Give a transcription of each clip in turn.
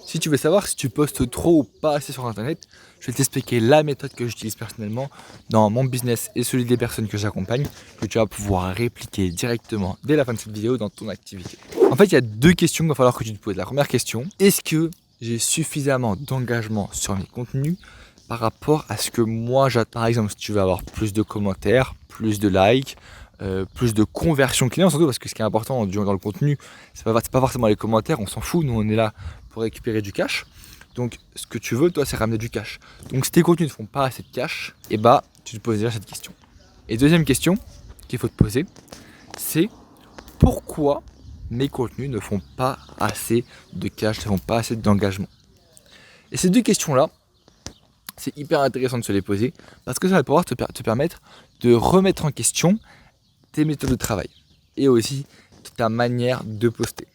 Si tu veux savoir si tu postes trop ou pas assez sur internet, je vais t'expliquer la méthode que j'utilise personnellement dans mon business et celui des personnes que j'accompagne, que tu vas pouvoir répliquer directement dès la fin de cette vidéo dans ton activité. En fait, il y a deux questions qu'il va falloir que tu te poses. La première question, est-ce que j'ai suffisamment d'engagement sur mes contenus par rapport à ce que moi j'attends? Par exemple, si tu veux avoir plus de commentaires, plus de likes, plus de conversion client, surtout parce que ce qui est important dans le contenu, c'est pas forcément les commentaires, on s'en fout, nous on est là pour récupérer du cash. Donc ce que tu veux, toi, c'est ramener du cash. Donc si tes contenus ne font pas assez de cash, et bah tu te poses déjà cette question. Et deuxième question qu'il faut te poser, c'est pourquoi mes contenus ne font pas assez de cash, ne font pas assez d'engagement. Et ces deux questions-là, c'est hyper intéressant de se les poser parce que ça va pouvoir te permettre de remettre en question tes méthodes de travail et aussi ta manière de poster.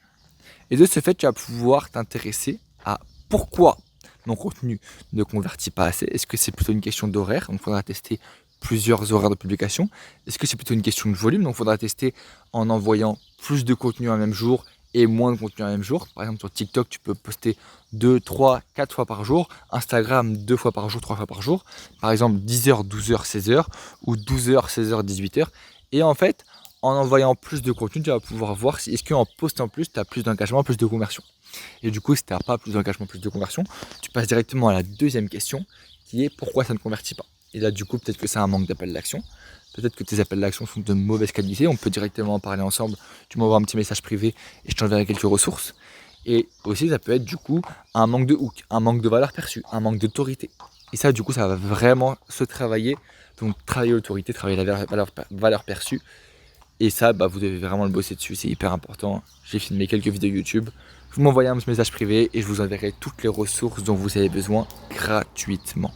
Et de ce fait, tu vas pouvoir t'intéresser à pourquoi mon contenu ne convertit pas assez. Est-ce que c'est plutôt une question d'horaire? Donc il faudra tester plusieurs horaires de publication. Est-ce que c'est plutôt une question de volume? Donc il faudra tester en envoyant plus de contenu un même jour et moins de contenu un même jour. Par exemple, sur TikTok, tu peux poster 2, 3, 4 fois par jour. Instagram, 2 fois par jour, 3 fois par jour. Par exemple, 10h, 12h, 16h ou 12h, 16h, 18h. Et en fait, en envoyant plus de contenu, tu vas pouvoir voir si est-ce qu'en postant plus, tu as plus d'engagement, plus de conversion. Et du coup, si tu n'as pas plus d'engagement, plus de conversion, tu passes directement à la deuxième question qui est pourquoi ça ne convertit pas. Et là, du coup, peut-être que c'est un manque d'appel d'action. Peut-être que tes appels d'action sont de mauvaise qualité. On peut directement en parler ensemble. Tu m'envoies un petit message privé et je t'enverrai quelques ressources. Et aussi, ça peut être du coup un manque de hook, un manque de valeur perçue, un manque d'autorité. Et ça, du coup, ça va vraiment se travailler. Donc, travailler l'autorité, travailler la valeur perçue. Et ça, vous devez vraiment le bosser dessus, c'est hyper important. J'ai filmé quelques vidéos YouTube. Vous m'envoyez un petit message privé et je vous enverrai toutes les ressources dont vous avez besoin gratuitement.